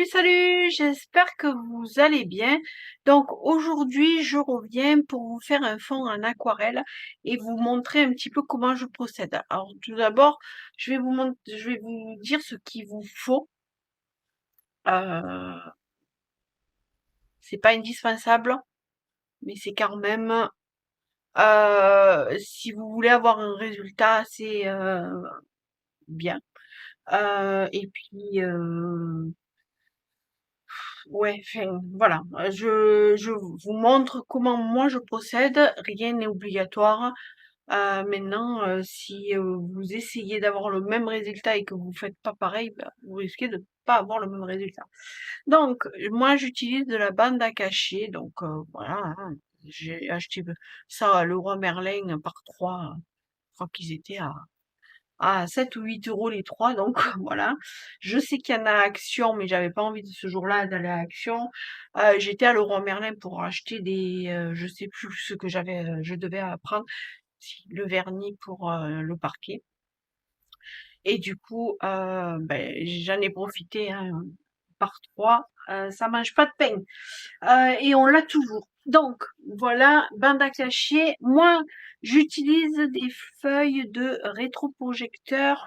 Salut, salut, j'espère que vous allez bien. Donc aujourd'hui, je reviens pour vous faire un fond en aquarelle et vous montrer un petit peu comment je procède. Alors tout d'abord, je vais vous dire ce qu'il vous faut. Euh, c'est pas indispensable, mais c'est quand même si vous voulez avoir un résultat assez bien. Et puis ouais, enfin, voilà. Je vous montre comment moi je procède. Rien n'est obligatoire. Maintenant, si vous essayez d'avoir le même résultat et que vous faites pas pareil, bah, vous risquez de pas avoir le même résultat. Donc, moi, j'utilise de la bande à cacher. Donc, voilà, hein. J'ai acheté ça à Leroy Merlin par 3. Je crois qu'ils étaient à 7 ou 8 euros les trois, donc voilà. Je sais qu'il y en a à Action, mais j'avais pas envie de ce jour-là d'aller à Action. J'étais à Leroy Merlin pour acheter je sais plus ce que je devais apprendre, si, le vernis pour le parquet. Et du coup, ben, j'en ai profité hein, par 3. Ça mange pas de pain. Et on l'a toujours. Donc, voilà, bande à cacher. Moi, j'utilise des feuilles de rétroprojecteur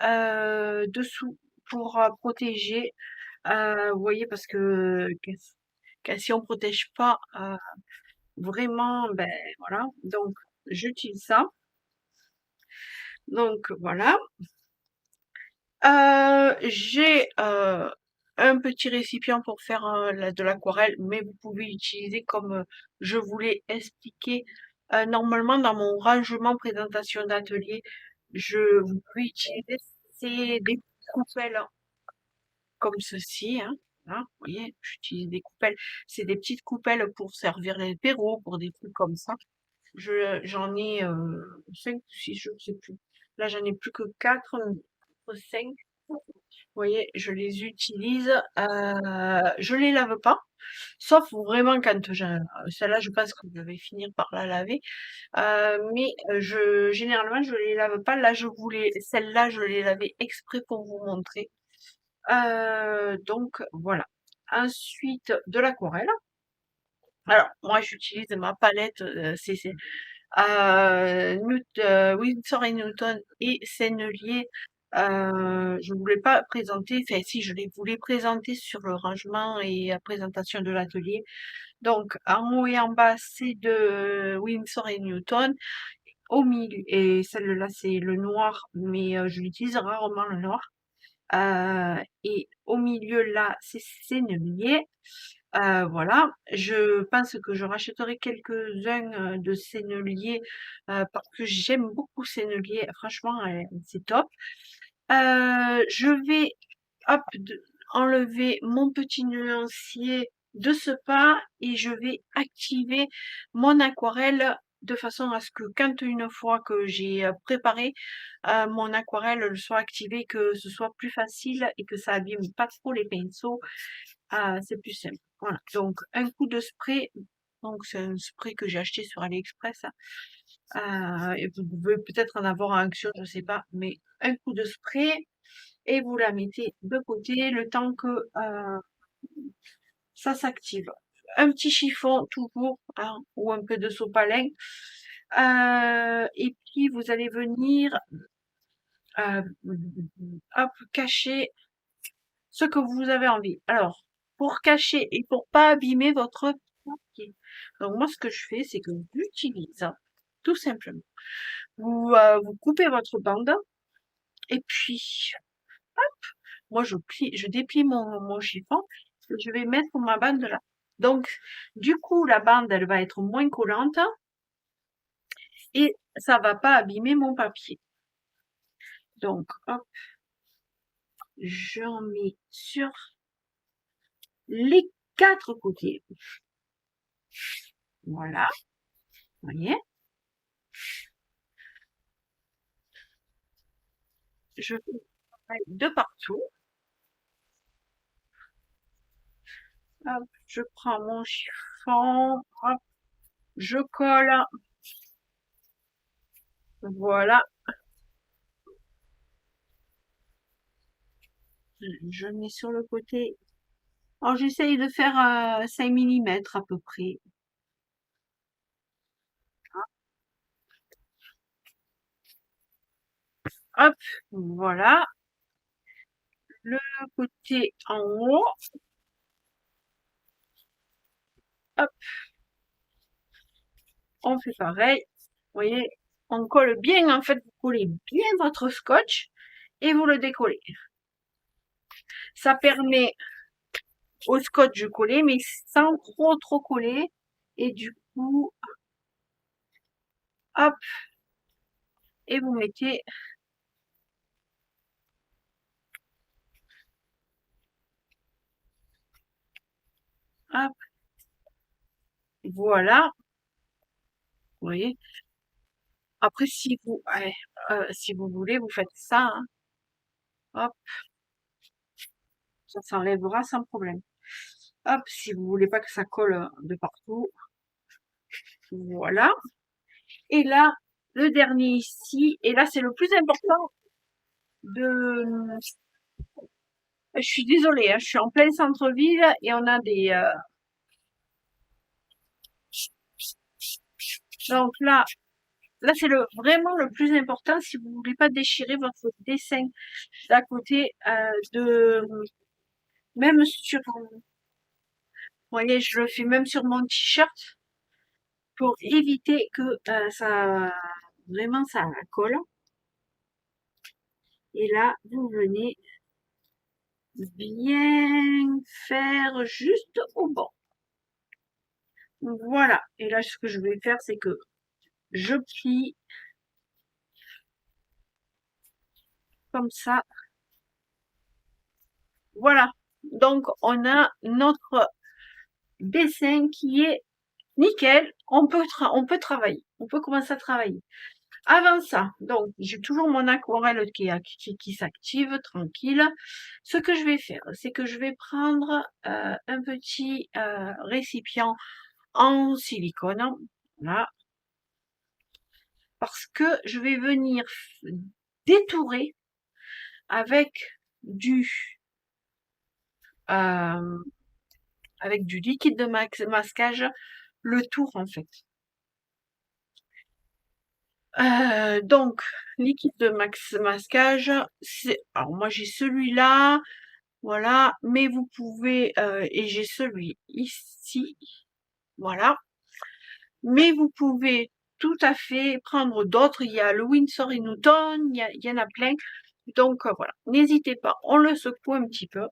dessous pour protéger. Vous voyez, parce que si on protège pas vraiment, ben voilà. Donc, j'utilise ça. Donc, voilà. J'ai un petit récipient pour faire de l'aquarelle, mais vous pouvez utiliser comme je vous l'ai expliqué. Normalement, dans mon rangement présentation d'atelier, vous pouvez utiliser des coupelles comme ceci. Hein. Là, vous voyez, j'utilise des coupelles. C'est des petites coupelles pour servir les apéros, pour des trucs comme ça. J'en ai 5 ou 6, je ne sais plus. Là, j'en ai plus que 4, 5. Vous voyez, je les utilise. Je les lave pas, sauf vraiment quand celle-là, je pense que je vais finir par la laver. Mais généralement, je les lave pas. Là, celle-là, je l'ai lavée exprès pour vous montrer. Donc voilà. Ensuite, de l'aquarelle. Alors, moi, j'utilise ma palette, Winsor et Newton et Sennelier. Je voulais pas présenter, enfin si, je les voulais présenter sur le rangement et la présentation de l'atelier. Donc, en haut et en bas, c'est de Winsor et Newton. Au milieu, et celle-là, c'est le noir, mais je l'utilise rarement le noir. Et au milieu, là, c'est Sennelier. Voilà, je pense que je rachèterai quelques-uns de Sennelier parce que j'aime beaucoup Sennelier. Franchement, c'est top. Je vais hop, enlever mon petit nuancier de ce pas et je vais activer mon aquarelle de façon à ce que quand une fois que j'ai préparé mon aquarelle elle soit activée, que ce soit plus facile et que ça abîme pas trop les pinceaux. C'est plus simple. Voilà. Donc un coup de spray. Donc c'est un spray que j'ai acheté sur AliExpress. Et vous pouvez peut-être en avoir en action, je sais pas, mais un coup de spray et vous la mettez de côté le temps que ça s'active. Un petit chiffon toujours, hein, ou un peu de sopalin. Et puis vous allez venir euh, hop, cacher ce que vous avez envie. Alors, pour cacher et pour pas abîmer votre papier. Donc moi, ce que je fais, c'est que j'utilise tout simplement. Vous coupez votre bande et puis moi je déplie mon chiffon et je vais mettre ma bande là. Donc du coup la bande elle va être moins collante et ça va pas abîmer mon papier. Donc hop, j'en mets sur les 4 côtés. Voilà, vous voyez. Je fais de partout. Hop, je prends mon chiffon, hop, je colle. Voilà, je mets sur le côté Alors j'essaye de faire 5 millimètres à peu près. Hop, voilà. Le côté en haut, hop, on fait pareil. Vous voyez, on colle bien, en fait, vous collez bien votre scotch et vous le décollez. Ça permet au scotch de coller, mais sans trop coller. Et du coup, hop, et vous mettez, hop, voilà. Vous voyez. Après, si vous, ouais, si vous voulez, vous faites ça, hein. Hop, ça s'enlèvera sans problème. Hop, si vous voulez pas que ça colle de partout, voilà. Et là, le dernier ici, et là c'est le plus important de... Je suis désolée, hein, je suis en plein centre-ville et on a des... Donc là c'est vraiment le plus important si vous voulez pas déchirer votre dessin d'à côté de... Même sur... Vous voyez, je le fais même sur mon t-shirt pour éviter que ça... Vraiment ça colle. Et là, vous venez bien faire juste au bord. Voilà. Et là, ce que je vais faire, c'est que je plie comme ça. Voilà. Donc, on a notre dessin qui est nickel. On peut travailler. On peut commencer à travailler. Avant ça, donc, j'ai toujours mon aquarelle qui s'active tranquille. Ce que je vais faire, c'est que je vais prendre un petit récipient en silicone. Là, parce que je vais venir détourer avec du euh, avec du liquide de masquage le tour en fait. Donc liquide de masquage, c'est alors moi j'ai celui-là, voilà, mais vous pouvez et j'ai celui ici, voilà, mais vous pouvez tout à fait prendre d'autres. Il y a le Winsor et Newton, il y en a plein. Donc voilà, n'hésitez pas, on le secoue un petit peu.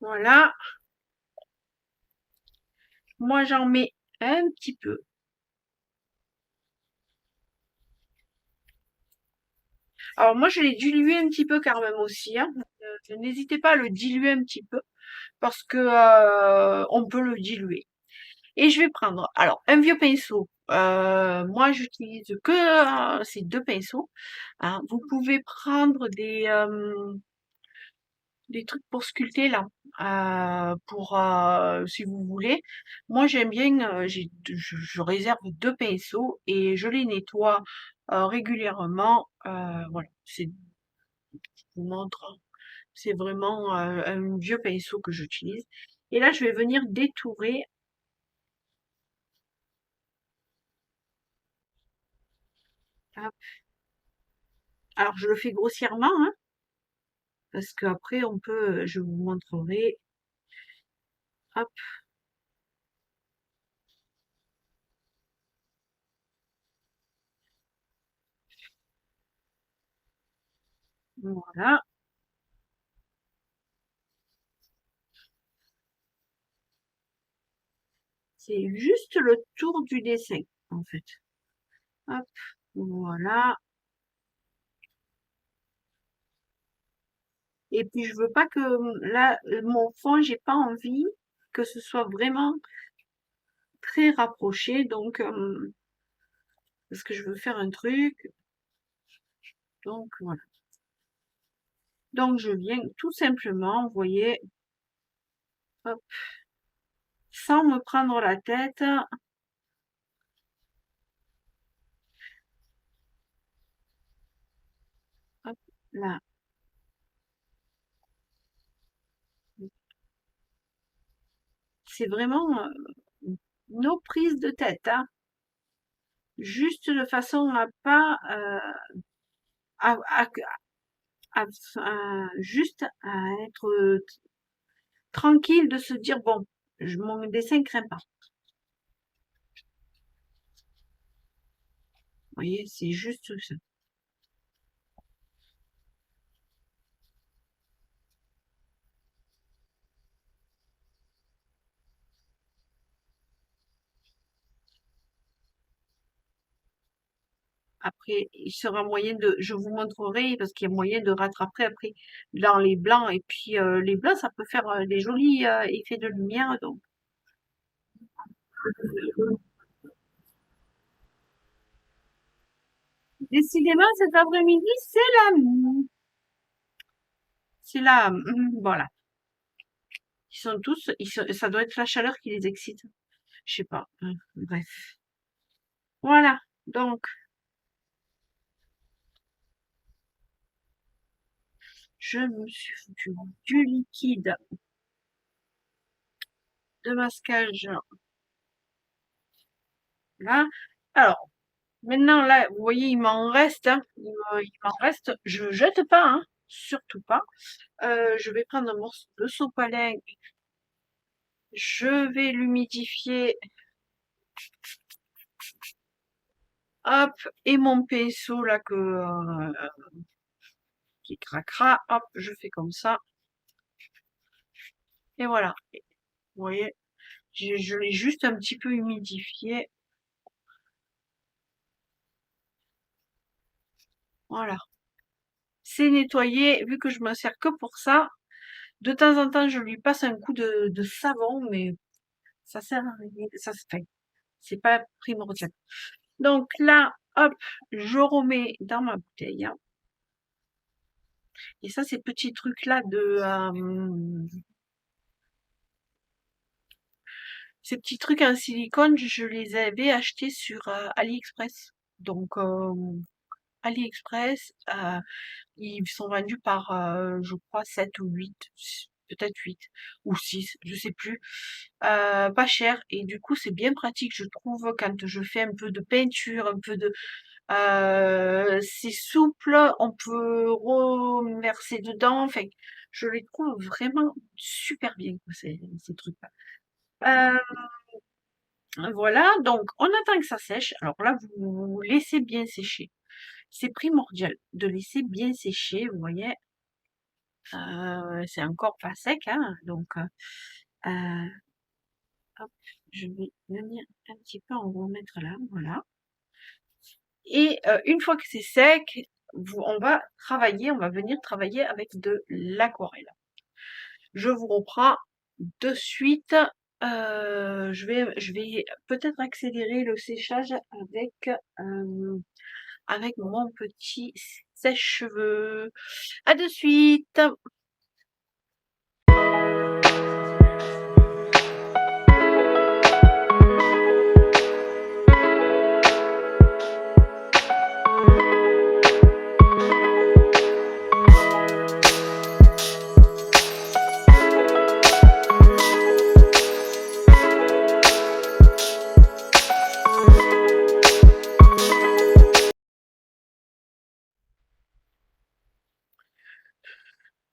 Voilà, moi j'en mets un petit peu. Alors moi je l'ai dilué un petit peu quand même aussi, hein. N'hésitez pas à le diluer un petit peu parce que on peut le diluer. Et je vais prendre alors un vieux pinceau. Moi j'utilise que ces deux pinceaux, hein. Vous pouvez prendre des trucs pour sculpter là, pour si vous voulez. Moi j'aime bien, je réserve deux pinceaux et je les nettoie régulièrement. Voilà, je vous montre, hein. C'est vraiment un vieux pinceau que j'utilise. Et là je vais venir détourer. Hop. Alors je le fais grossièrement, hein, parce qu'après on peut, je vous montrerai. Hop, voilà. C'est juste le tour du dessin, en fait. Hop, voilà. Et puis je veux pas que là, mon fond, j'ai pas envie que ce soit vraiment très rapproché. Donc, parce que je veux faire un truc. Donc voilà. Donc je viens tout simplement, vous voyez, hop, sans me prendre la tête. Hop, là, c'est vraiment nos prises de tête, hein. Juste de façon à pas à, à- juste à être tranquille de se dire bon, mon dessin craint pas. Vous voyez, c'est juste ça. Après, il sera moyen de, je vous montrerai parce qu'il y a moyen de rattraper après dans les blancs et puis les blancs, ça peut faire des jolis effets de lumière. Donc, décidément, cet après-midi, c'est la, voilà. Ils sont tous, ça doit être la chaleur qui les excite. Je sais pas. Bref. Voilà. Donc, je me suis foutu du liquide de masquage là. Alors, maintenant là, vous voyez, il m'en reste, hein. Il m'en reste. Je jette pas, hein. Surtout pas. Je vais prendre un morceau de sopalin. Je vais l'humidifier. Hop. Et mon pinceau là qui craquera. Hop, je fais comme ça. Et voilà. Vous voyez, je l'ai juste un petit peu humidifié. Voilà. C'est nettoyé, vu que je me sers que pour ça. De temps en temps, je lui passe un coup de savon, mais ça sert à rien. Ça se fait. C'est pas primordial. Donc là, hop, je remets dans ma bouteille, hein. Et ça, ces petits trucs-là ces petits trucs en silicone, je les avais achetés sur AliExpress. Donc, AliExpress, ils sont vendus par, je crois, 7 ou 8, peut-être 8 ou 6, je sais plus. Pas cher. Et du coup, c'est bien pratique, je trouve, quand je fais un peu de peinture, un peu de... c'est souple, on peut remercer dedans. Enfin, je les trouve vraiment super bien, quoi, ces trucs-là. Voilà, donc on attend que ça sèche. Alors là, vous laissez bien sécher. C'est primordial de laisser bien sécher, vous voyez. C'est encore pas sec, hein, donc hop, je vais venir un petit peu en remettre là, voilà. Et une fois que c'est sec, on va venir travailler avec de l'aquarelle. Je vous reprends de suite. Je vais peut-être accélérer le séchage avec mon petit sèche-cheveux. À de suite.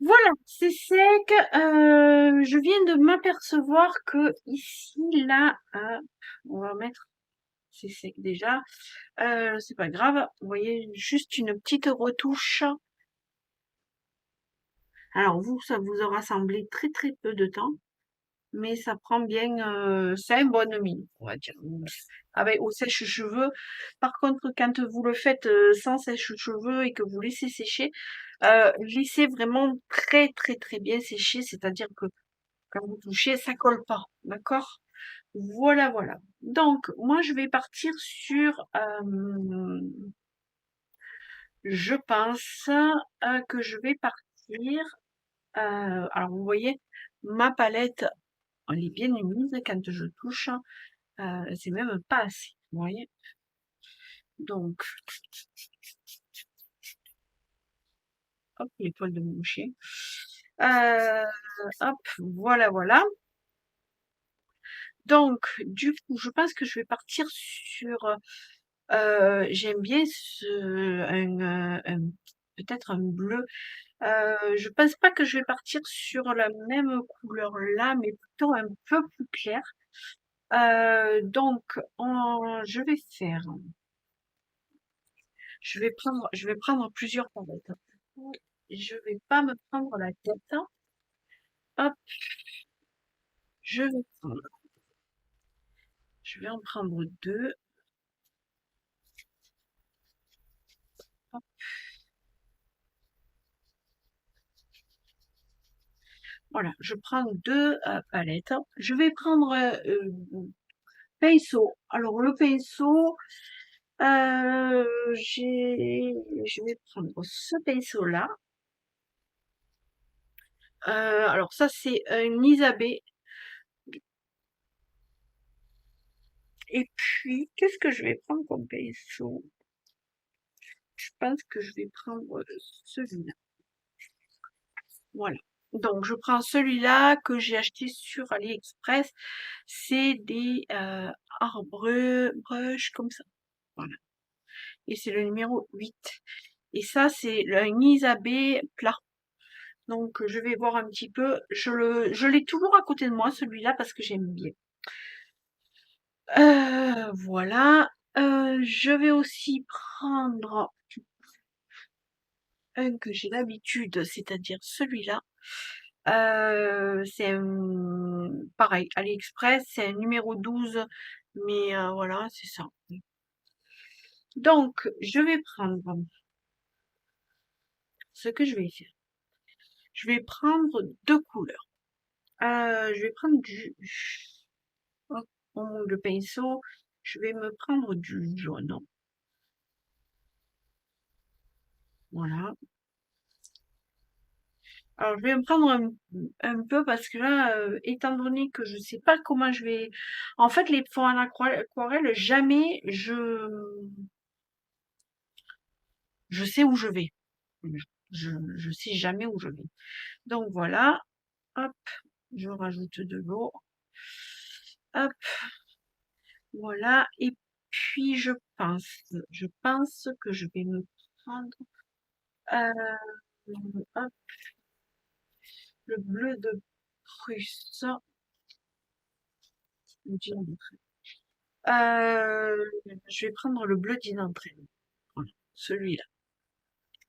Voilà, c'est sec. Je viens de m'apercevoir que ici, là, on va mettre, c'est sec déjà. C'est pas grave. Vous voyez, juste une petite retouche. Alors vous, ça vous aura semblé très très peu de temps, mais ça prend bien 5 bonnes minutes, on va dire. Avec au sèche-cheveux. Par contre, quand vous le faites sans sèche-cheveux et que vous laissez sécher, laissez vraiment très très très bien sécher, c'est-à-dire que quand vous touchez, ça colle pas, d'accord? Voilà, voilà. Donc, moi, je vais partir sur, je pense que je vais partir, alors vous voyez, ma palette, elle est bien humide quand je touche, c'est même pas assez, vous voyez? Donc, hop, les poils de mon chien. Hop, voilà, voilà. Donc, du coup, je pense que je vais partir sur... j'aime bien peut-être un bleu. Je pense pas que je vais partir sur la même couleur là, mais plutôt un peu plus clair. Donc, je vais faire... je vais prendre plusieurs palettes. Je vais pas me prendre la tête. Hop, je vais prendre. Je vais en prendre deux. Hop, voilà, je prends deux palettes. Je vais prendre pinceau. Alors le pinceau, je vais prendre ce pinceau là. Alors ça c'est un Isabée. Et puis qu'est-ce que je vais prendre comme pinceau? Je pense que je vais prendre celui-là. Voilà. Donc je prends celui-là que j'ai acheté sur AliExpress. C'est des arbres brush comme ça. Voilà. Et c'est le numéro 8. Et ça, c'est un Isabée plat. Donc, je vais voir un petit peu. Je l'ai toujours à côté de moi, celui-là, parce que j'aime bien. Voilà. Je vais aussi prendre un que j'ai l'habitude, c'est-à-dire celui-là. C'est un... pareil, AliExpress, c'est un numéro 12. Mais voilà, c'est ça. Donc, je vais prendre ce que je vais faire. Je vais prendre deux couleurs. Je vais prendre du... hop, le pinceau. Je vais me prendre du jaune. Voilà. Alors, je vais me prendre un peu parce que là, étant donné que je sais pas comment je vais... En fait, les fonds en aquarelle, jamais je sais où je vais. Je sais jamais où je vais. Donc voilà. Hop, je rajoute de l'eau. Hop, voilà. Et puis, je pense que je vais me prendre hop, le bleu de Prusse. Je vais prendre le bleu d'Inentrain. Voilà, celui-là.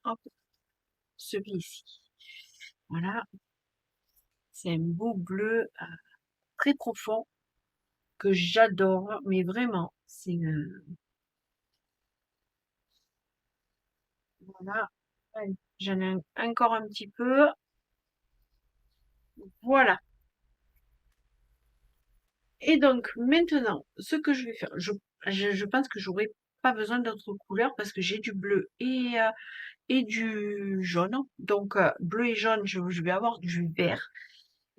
Hop, celui-ci. Voilà, c'est un beau bleu très profond que j'adore, mais vraiment, c'est voilà. Allez, j'en ai encore un petit peu. Voilà. Et donc maintenant, ce que je vais faire, je pense que j'aurai pas besoin d'autres couleurs parce que j'ai du bleu et du jaune. Donc bleu et jaune, je vais avoir du vert.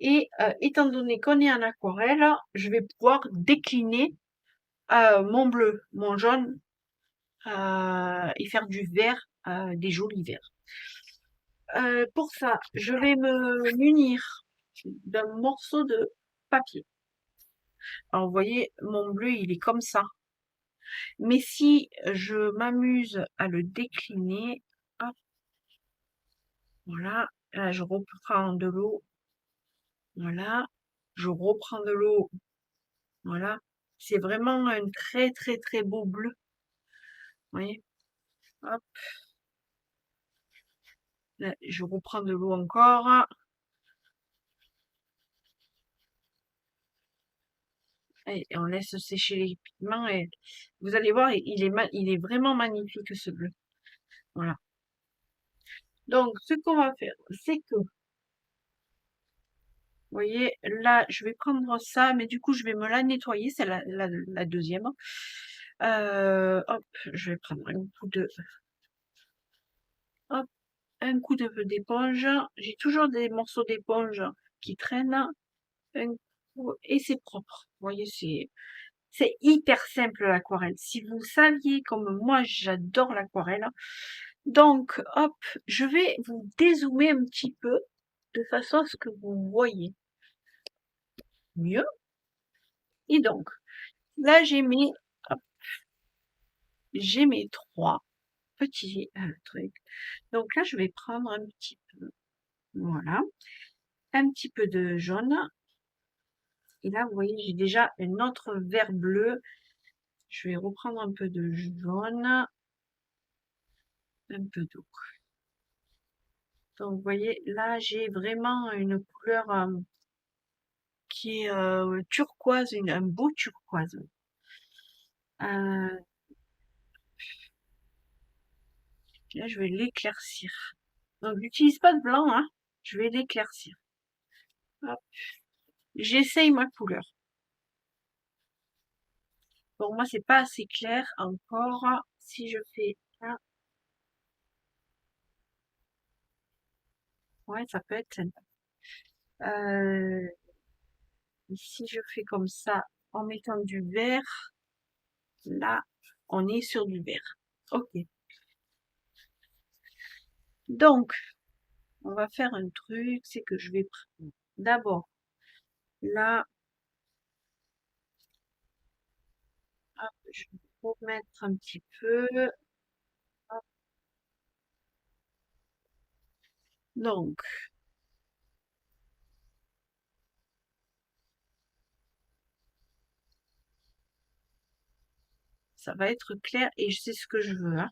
Et étant donné qu'on est en aquarelle, je vais pouvoir décliner mon bleu, mon jaune et faire du vert, des jolis verts. Pour ça, je vais me munir d'un morceau de papier. Alors vous voyez, mon bleu, il est comme ça. Mais si je m'amuse à le décliner, hop, voilà, là je reprends de l'eau, voilà, je reprends de l'eau, voilà. C'est vraiment un très très très beau bleu. Vous voyez, hop, là, je reprends de l'eau encore. Et on laisse sécher les pigments et vous allez voir, il est vraiment magnifique ce bleu. Voilà. Donc, ce qu'on va faire, c'est que, vous voyez, là, je vais prendre ça, mais du coup, je vais me la nettoyer, c'est la deuxième. Hop, je vais prendre hop, un coup d'éponge. J'ai toujours des morceaux d'éponge qui traînent. Un coup, et c'est propre. Vous voyez, c'est hyper simple l'aquarelle. Si vous saviez comme moi, j'adore l'aquarelle. Donc, hop, je vais vous dézoomer un petit peu de façon à ce que vous voyez mieux. Et donc, là, hop, j'ai mes 3 petits trucs. Donc là, je vais prendre un petit peu, voilà, un petit peu de jaune. Et là, vous voyez, j'ai déjà un autre vert bleu. Je vais reprendre un peu de jaune, un peu d'eau. Donc, vous voyez, là, j'ai vraiment une couleur qui est turquoise, un beau turquoise. Là, je vais l'éclaircir. Donc, j'utilise pas de blanc, hein. Je vais l'éclaircir. Hop. J'essaye ma couleur. Pour moi, c'est pas assez clair encore. Si je fais là, ouais, ça peut être sympa. Si je fais comme ça, en mettant du vert, là, on est sur du vert. Ok. Donc, on va faire un truc, c'est que je vais prendre d'abord là, hop, je vais remettre un petit peu. Hop. Donc, ça va être clair et je sais ce que je veux, hein.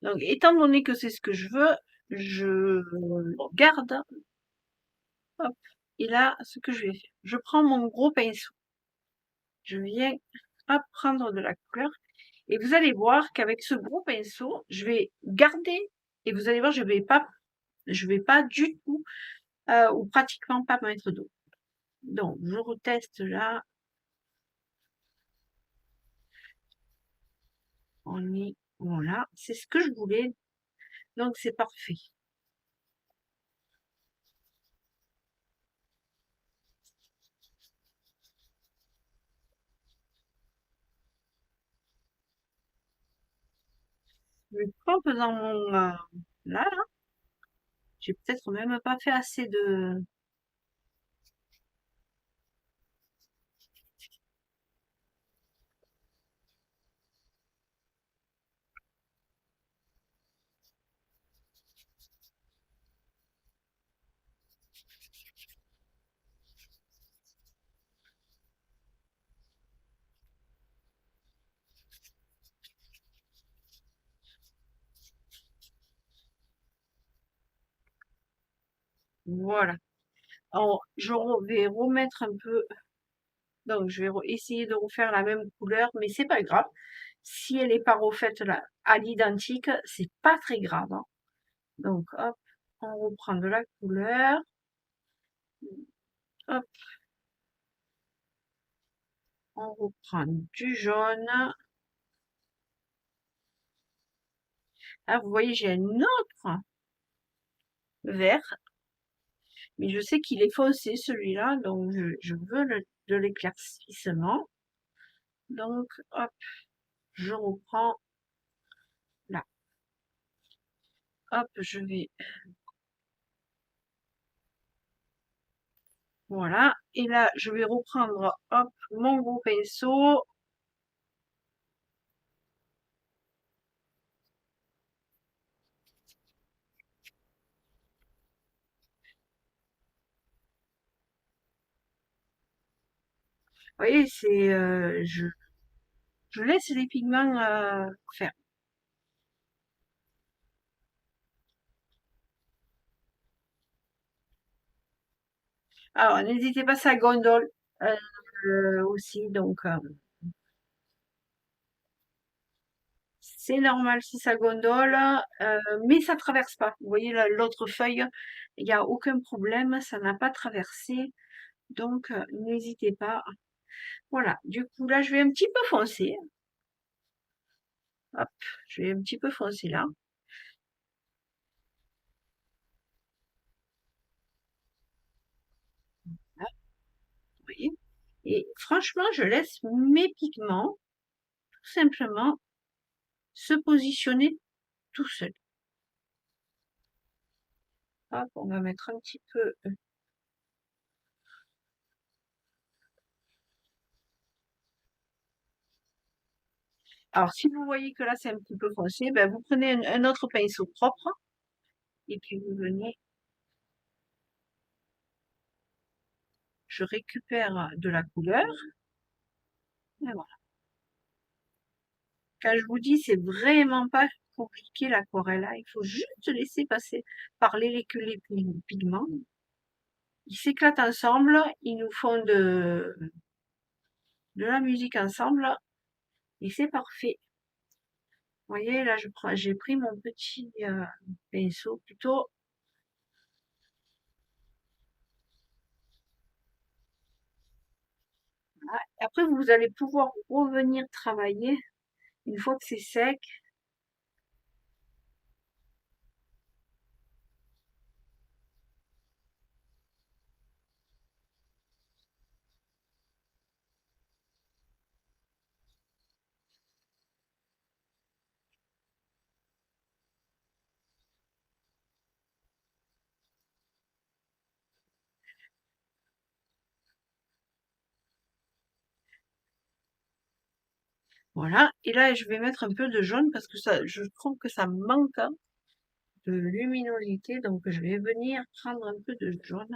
Donc, étant donné que c'est ce que je veux, je garde. Hop. Et là, ce que je vais faire, je prends mon gros pinceau. Je viens hop, prendre de la couleur. Et vous allez voir qu'avec ce gros pinceau, je vais garder. Et vous allez voir, je vais pas du tout, ou pratiquement pas mettre d'eau. Donc, je reteste là. On y, voilà. C'est ce que je voulais. Donc, c'est parfait. Je trempe dans mon, là. J'ai peut-être même pas fait assez de, voilà. Alors, vais remettre un peu. Donc, je vais essayer de refaire la même couleur, mais c'est pas grave. Si elle n'est pas refaite là, à l'identique, c'est pas très grave, hein. Donc, hop, on reprend de la couleur. Hop, on reprend du jaune. Là, vous voyez, j'ai un autre vert, mais je sais qu'il est foncé celui-là, donc je veux de l'éclaircissement. Donc, hop, je reprends là. Hop, je vais, voilà. Et là, je vais reprendre, hop, mon gros pinceau. Vous voyez, je laisse les pigments faire. Alors, n'hésitez pas, ça gondole aussi, donc c'est normal si ça gondole, mais ça traverse pas. Vous voyez l'autre feuille, il n'y a aucun problème, ça n'a pas traversé, donc n'hésitez pas. Voilà, du coup là, je vais un petit peu foncer. Hop, je vais un petit peu foncer là. Là, vous voyez. Et franchement, je laisse mes pigments tout simplement se positionner tout seul. Hop, on va mettre un petit peu Alors, si vous voyez que là, c'est un petit peu foncé, ben, vous prenez un autre pinceau propre et puis vous venez, je récupère de la couleur. Et voilà. Quand je vous dis, c'est vraiment pas compliqué l'aquarelle, hein. Il faut juste laisser passer, parler les pigments. Ils s'éclatent ensemble, ils nous font de la musique ensemble et c'est parfait. Vous voyez, là, j'ai pris mon petit pinceau plutôt. Voilà. Après, vous allez pouvoir revenir travailler une fois que c'est sec. Voilà. Et là, je vais mettre un peu de jaune parce que ça, je trouve que ça manque, hein, de luminosité. Donc, je vais venir prendre un peu de jaune.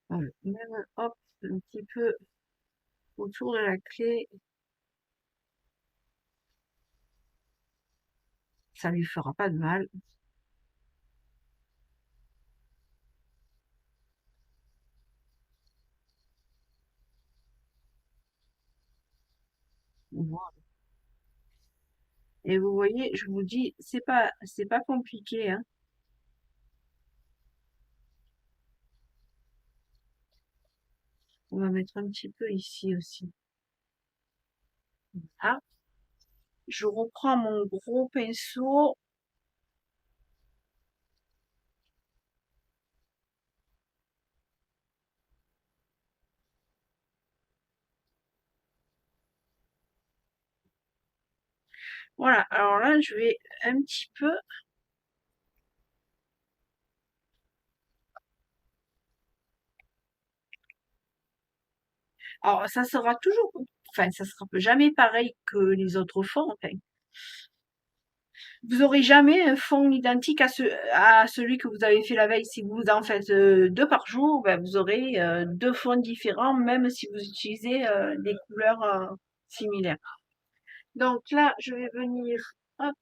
Voilà. Même, hop, un petit peu autour de la clé. Ça lui fera pas de mal. Voilà. Et vous voyez, je vous dis, c'est pas compliqué, hein. On va mettre un petit peu ici aussi. Ah, je reprends mon gros pinceau. Voilà, alors là, je vais un petit peu. Alors, ça sera toujours, enfin, ça sera jamais pareil que les autres fonds. Enfin, vous aurez jamais un fond identique à celui que vous avez fait la veille. Si vous en faites deux par jour, ben, vous aurez deux fonds différents, même si vous utilisez des couleurs similaires. Donc là, je vais venir hop,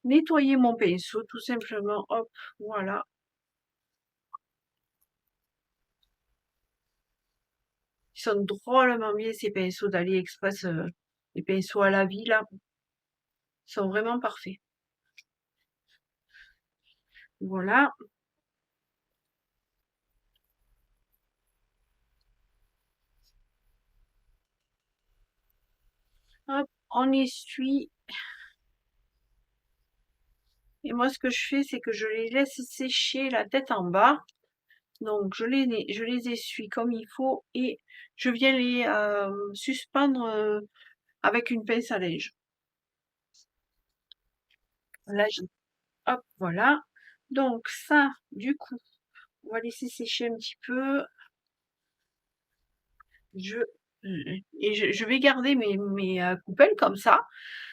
nettoyer mon pinceau, tout simplement. Hop, voilà. Ils sont drôlement bien ces pinceaux d'AliExpress, les pinceaux à la vie là, ils sont vraiment parfaits. Voilà. Hop, on essuie. Et moi, ce que je fais, c'est que je les laisse sécher la tête en bas. Donc, je les essuie comme il faut et je viens les suspendre avec une pince à linge. Là, hop, voilà. Donc, ça, du coup, on va laisser sécher un petit peu. Je, je vais garder mes coupelles comme ça.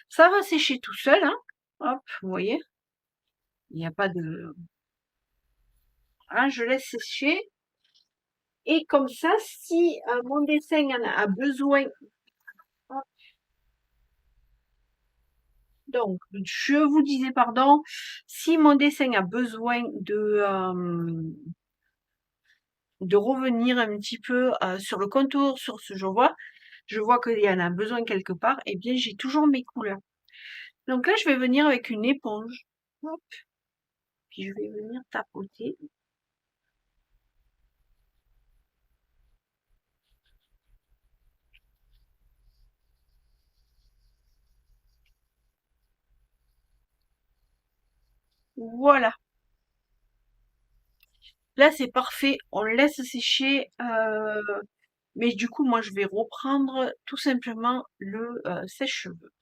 Ça va sécher tout seul, hein. Hop, vous voyez, il n'y a pas de... Hein, je laisse sécher. Et comme ça, si mon dessin en a besoin, hop, donc je vous disais pardon, si mon dessin a besoin de revenir un petit peu sur le contour, sur ce je vois qu'il y en a besoin quelque part, et bien j'ai toujours mes couleurs. Donc là, je vais venir avec une éponge. Hop, puis je vais venir tapoter. Voilà. Là, c'est parfait. On laisse sécher Mais du coup, moi, je vais reprendre tout simplement le sèche-cheveux.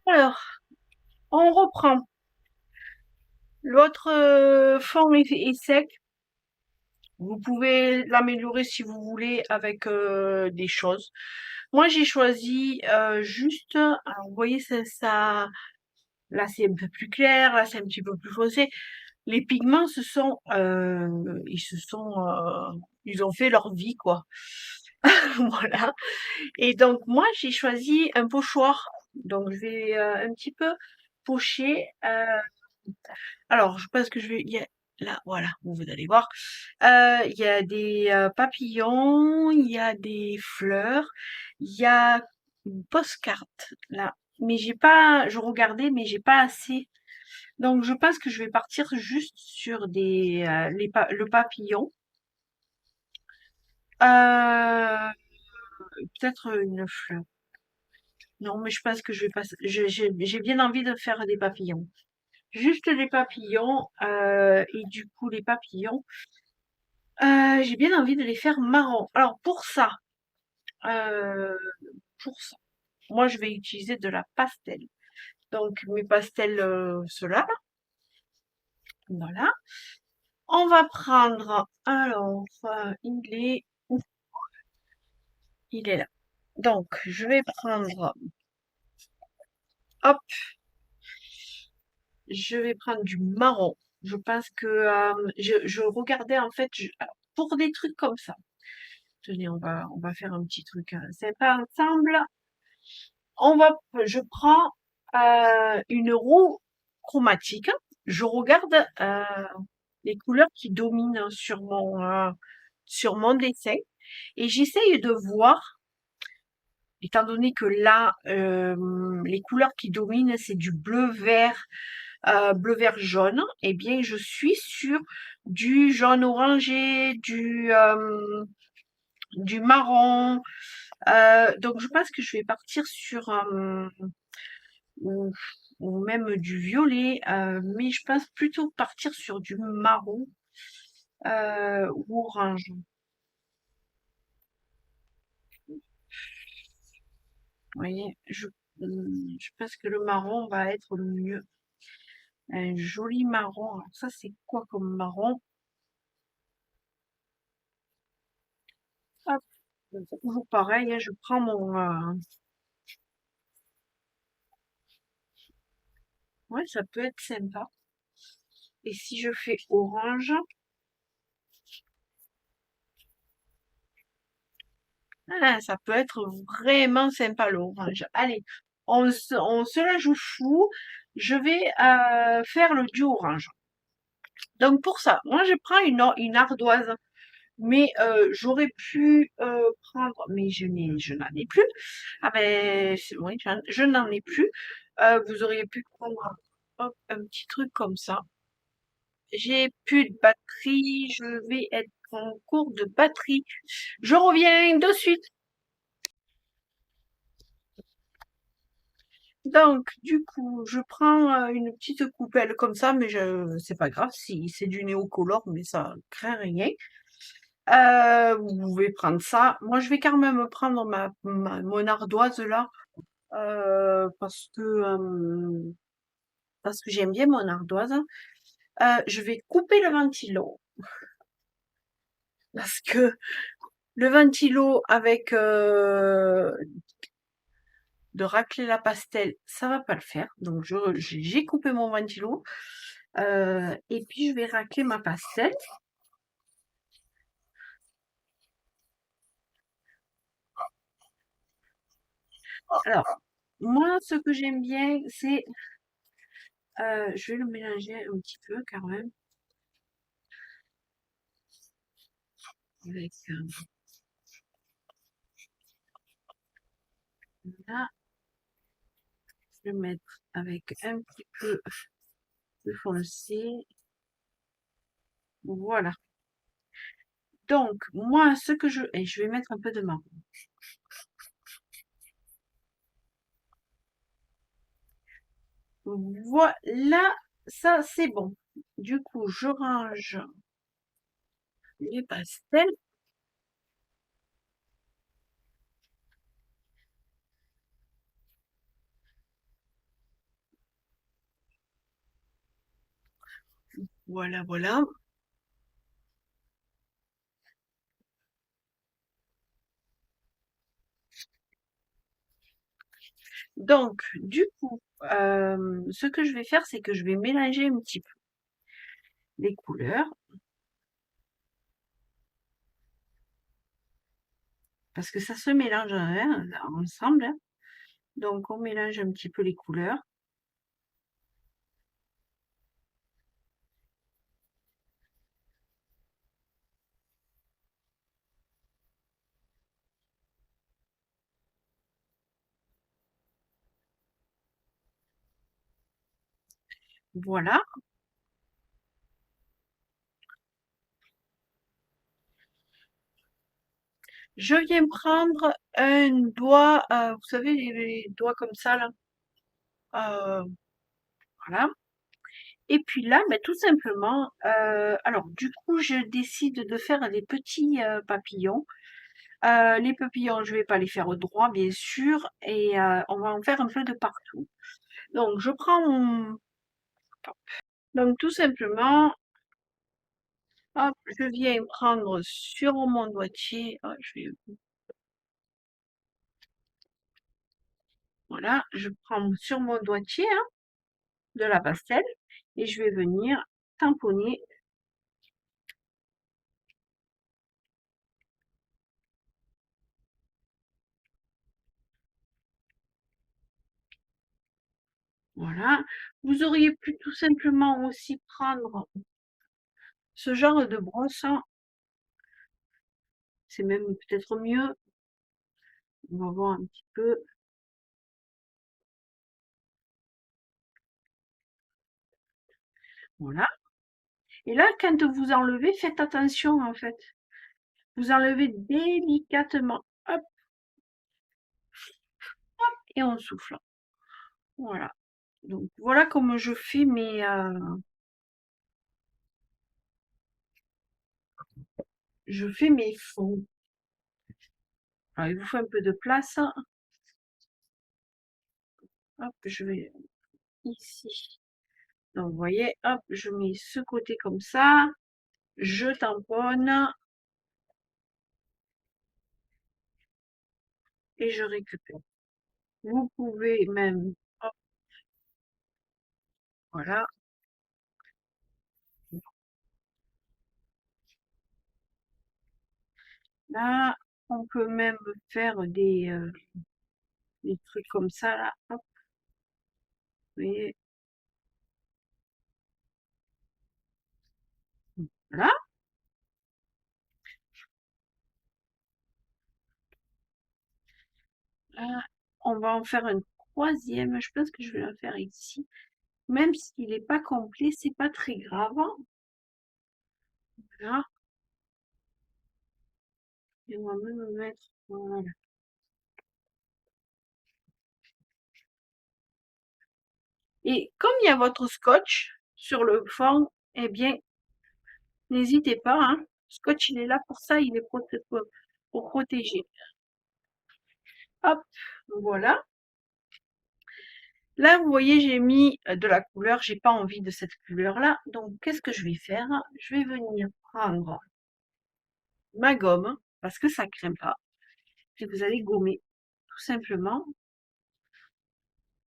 Alors, on reprend. L'autre fond est sec. Vous pouvez l'améliorer si vous voulez avec des choses. Moi, j'ai choisi juste, alors vous voyez, là c'est un peu plus clair, là c'est un petit peu plus foncé. Les pigments ils ont fait leur vie, quoi. Voilà. Et donc, moi, j'ai choisi un pochoir. Donc, je vais un petit peu pocher. Alors, je pense que il y a, là, voilà, vous allez voir. Il y a des papillons, il y a des fleurs, il y a une postcard, là. Mais j'ai pas, je regardais, mais j'ai pas assez. Donc, je pense que je vais partir juste sur le papillon. Euh, Peut-être une fleur. Non, mais je pense que je vais pas. J'ai bien envie de faire des papillons. Juste des papillons. Et du coup, les papillons, j'ai bien envie de les faire marron. Alors euh, pour ça, moi je vais utiliser de la pastel. Donc mes pastels, ceux-là, là, voilà. On va prendre, alors, il est là. Donc je vais prendre, hop, je vais prendre du marron. Je pense que je regardais en fait alors, pour des trucs comme ça. Tenez, on va faire un petit truc sympa ensemble. Je prends une roue chromatique. Je regarde les couleurs qui dominent sur mon dessin et j'essaye de voir, étant donné que là, les couleurs qui dominent, c'est du bleu vert jaune, eh bien, je suis sur du jaune orangé, du marron. Donc, je pense que je vais partir sur ou, ou même du violet, mais je pense plutôt partir sur du marron ou orange. Vous voyez, je pense que le marron va être le mieux. Un joli marron. Alors ça, c'est quoi comme marron? Hop, toujours pareil, hein, je prends ouais, ça peut être sympa. Et si je fais orange, ah, ça peut être vraiment sympa l'orange. Allez, on se la joue fou. Je vais faire le duo orange. Donc pour ça, moi je prends une ardoise, mais j'aurais pu prendre, mais je n'en ai plus. Ah ben oui, je n'en ai plus. Vous auriez pu prendre hop, un petit truc comme ça. J'ai plus de batterie, je vais être en cours de batterie. Je reviens de suite. Donc, du coup, je prends une petite coupelle comme ça, mais c'est pas grave si c'est du néocolore, mais ça craint rien. Vous pouvez prendre ça. Moi, je vais quand même prendre mon ardoise là, parce que j'aime bien mon ardoise. Je vais couper le ventilo parce que le ventilo avec de racler la pastel, ça va pas le faire. Donc j'ai coupé mon ventilo et puis je vais racler ma pastel. Alors moi, ce que j'aime bien, c'est je vais le mélanger un petit peu quand même avec là, je vais mettre avec un petit peu plus foncé. Voilà. Donc, moi, ce que et je vais mettre un peu de marron. Voilà, ça c'est bon. Du coup, je range les pastels. Voilà, voilà. Donc, du coup, ce que je vais faire, c'est que je vais mélanger un petit peu les couleurs. Parce que ça se mélange hein, ensemble. Hein. Donc, on mélange un petit peu les couleurs. Voilà. Je viens prendre un doigt, vous savez, les doigts comme ça, là. Voilà. Et puis là, ben, tout simplement, alors du coup, je décide de faire des petits papillons. Les papillons, je vais pas les faire droit, bien sûr, et on va en faire un peu de partout. Donc, je prends mon... Donc, tout simplement, hop, je viens prendre sur mon doigtier, voilà, je prends sur mon doigtier hein, de la pastel et je vais venir tamponner, voilà. Vous auriez pu tout simplement aussi prendre ce genre de brosse, hein. C'est même peut-être mieux. On va voir un petit peu. Voilà. Et là, quand vous enlevez, faites attention en fait. Vous enlevez délicatement. Hop, et on souffle. Voilà. Donc voilà comment je fais mes fonds. Alors, il vous faut un peu de place. Hop, je vais ici. Donc vous voyez, hop, je mets ce côté comme ça. Je tamponne et je récupère. Vous pouvez même, hop, voilà. Là, on peut même faire des trucs comme ça, là. Hop, vous voyez, voilà. Là, on va en faire un troisième. Je pense que je vais la faire ici. Même s'il n'est pas complet, c'est pas très grave. Voilà. Et on va même mettre, voilà. Et comme il y a votre scotch sur le fond, eh bien, n'hésitez pas, hein. Le scotch, il est là pour ça, il est pour protéger. Hop, voilà. Là, vous voyez, j'ai mis de la couleur. J'ai pas envie de cette couleur-là. Donc, qu'est-ce que je vais faire? Je vais venir prendre ma gomme, parce que ça crème pas. Et vous allez gommer, tout simplement.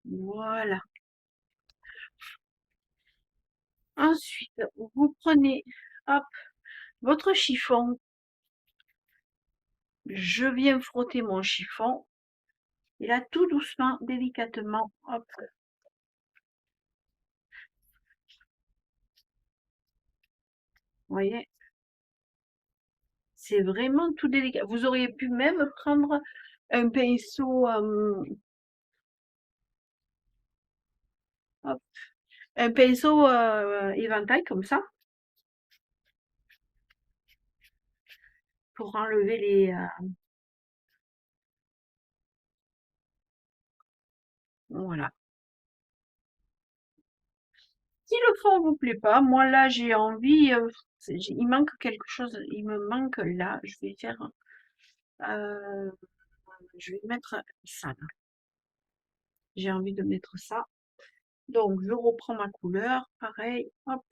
Voilà. Ensuite, vous prenez, hop, votre chiffon. Je viens frotter mon chiffon. Et là, tout doucement, délicatement, hop, vous voyez, c'est vraiment tout délicat. Vous auriez pu même prendre un pinceau, hop, un pinceau éventail comme ça pour enlever les... voilà. Si le fond vous plaît pas, moi là j'ai envie, il manque quelque chose, il me manque là, je vais faire, euh, je vais mettre ça là. J'ai envie de mettre ça. Donc je reprends ma couleur, pareil, hop,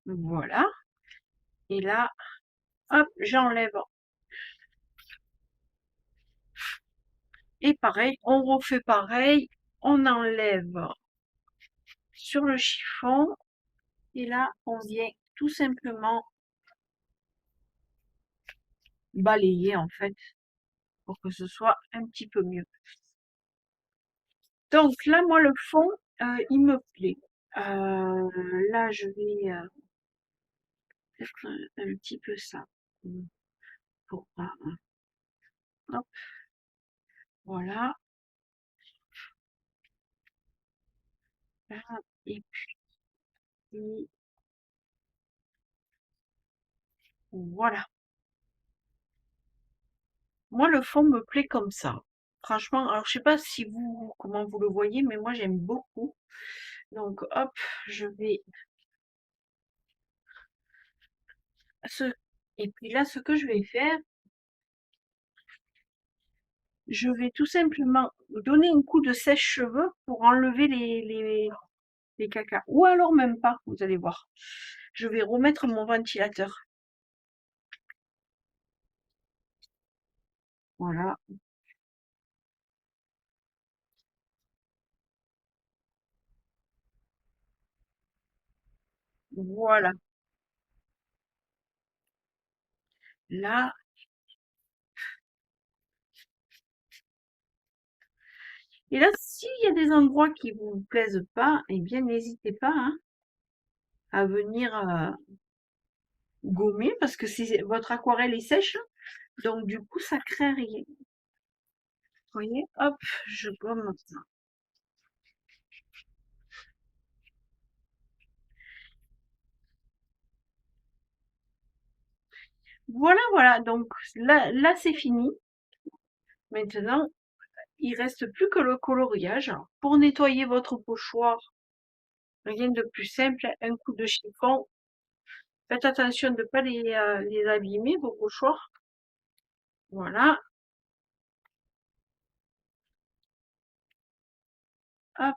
voilà. Et là, hop, j'enlève. Et pareil, on refait pareil, on enlève sur le chiffon. Et là, on vient tout simplement balayer en fait pour que ce soit un petit peu mieux. Donc là, moi, le fond, il me plaît. Là, je vais faire un petit peu ça. Pour, hop, voilà. Là, et puis, voilà. Moi, le fond me plaît comme ça. Franchement, alors je sais pas si vous, comment vous le voyez, mais moi, j'aime beaucoup. Donc, hop, je vais... Et puis là, ce que je vais faire, je vais tout simplement donner un coup de sèche-cheveux pour enlever les cacas. Ou alors même pas, vous allez voir. Je vais remettre mon ventilateur. Voilà, voilà. Là, et là, s'il y a des endroits qui vous plaisent pas, eh bien, n'hésitez pas hein, à venir gommer parce que votre aquarelle est sèche. Donc, du coup, ça crée rien. Vous voyez, hop, je gomme ça. Voilà, voilà. Donc, là c'est fini. Maintenant, il reste plus que le coloriage. Pour nettoyer votre pochoir, rien de plus simple, un coup de chiffon. Faites attention de ne pas les abîmer, vos pochoirs. Voilà. Hop,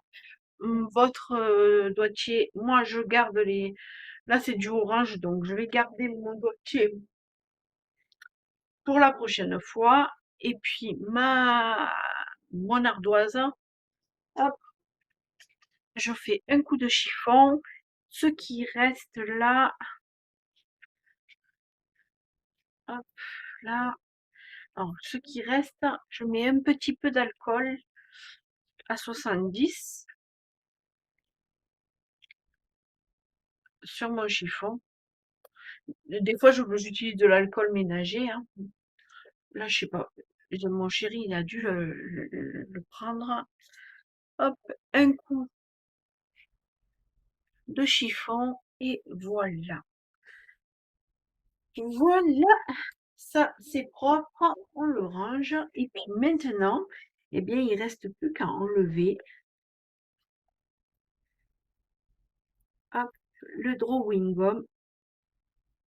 votre doigtier. Moi, je garde les... Là, c'est du orange, donc je vais garder mon doigtier pour la prochaine fois. Et puis, mon ardoise. Hop, je fais un coup de chiffon. Ce qui reste là, hop, là. Alors, ce qui reste, je mets un petit peu d'alcool à 70 sur mon chiffon. Des fois, j'utilise de l'alcool ménager. Hein. Là, je sais pas. Mon chéri, il a dû le prendre. Hop, un coup de chiffon et voilà. Voilà, ça c'est propre, on le range. Et puis maintenant, eh bien, il reste plus qu'à enlever hop, le drawing gum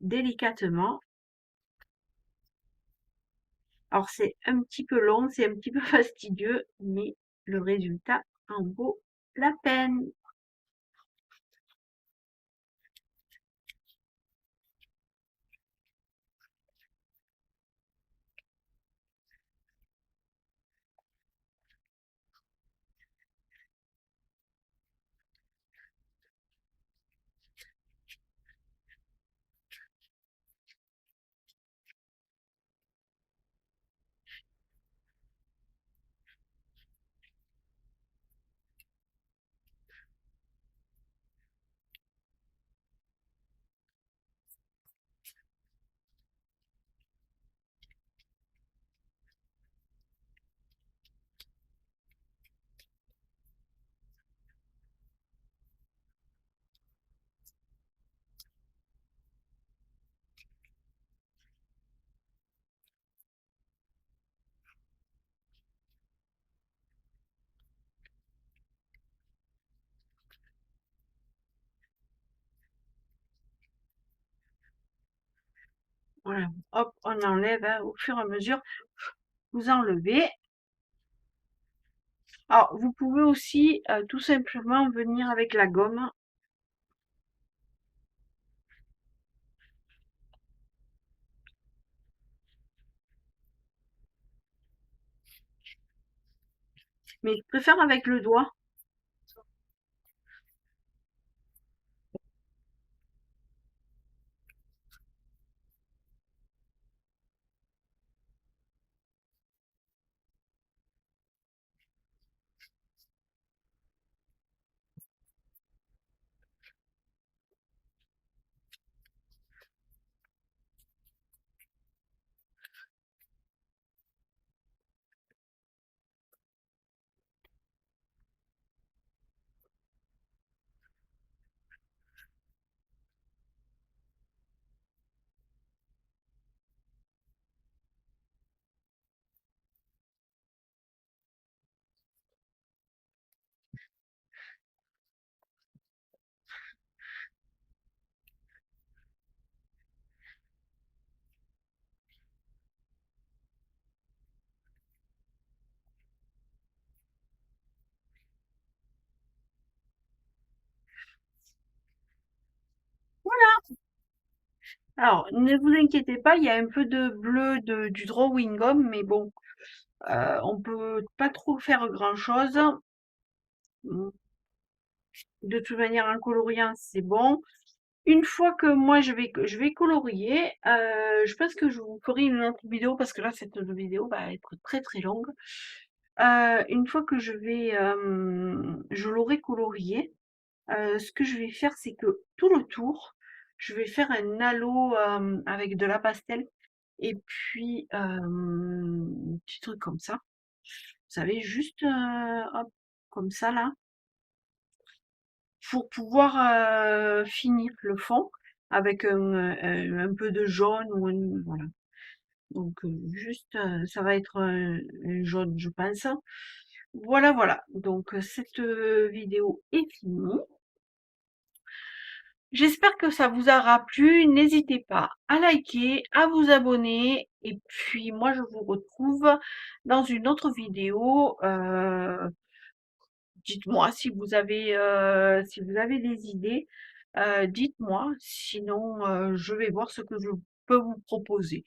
délicatement. Alors c'est un petit peu long, c'est un petit peu fastidieux, mais le résultat en vaut la peine. Voilà, hop, on enlève, hein, au fur et à mesure, vous enlevez. Alors, vous pouvez aussi tout simplement venir avec la gomme. Mais je préfère avec le doigt. Alors, ne vous inquiétez pas, il y a un peu de bleu du drawing gum, mais bon, on peut pas trop faire grand-chose. De toute manière, un coloriant, c'est bon. Une fois que moi je vais colorier, je pense que je vous ferai une autre vidéo parce que là cette vidéo va être très très longue. Une fois que je l'aurai colorié, ce que je vais faire, c'est que tout le tour, je vais faire un halo avec de la pastel et puis un petit truc comme ça. Vous savez, juste hop, comme ça là, pour pouvoir finir le fond avec un peu de jaune ou voilà. Donc juste, ça va être un jaune, je pense. Voilà, voilà. Donc cette vidéo est finie. J'espère que ça vous aura plu. N'hésitez pas à liker, à vous abonner. Et puis moi, je vous retrouve dans une autre vidéo. Dites-moi si vous avez des idées. Dites-moi. Sinon, je vais voir ce que je peux vous proposer.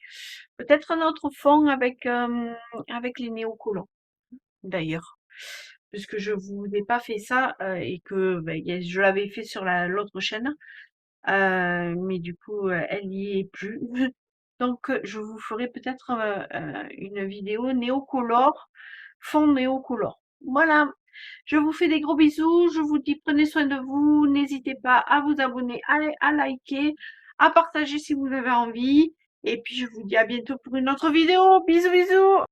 Peut-être un autre fond avec les néocolons, d'ailleurs. Puisque je vous ai pas fait ça et que ben, je l'avais fait sur l'autre chaîne. Mais du coup, elle y est plus. Donc, je vous ferai peut-être une vidéo néocolore, fond néocolore. Voilà. Je vous fais des gros bisous. Je vous dis prenez soin de vous. N'hésitez pas à vous abonner, à liker, à partager si vous avez envie. Et puis, je vous dis à bientôt pour une autre vidéo. Bisous, bisous.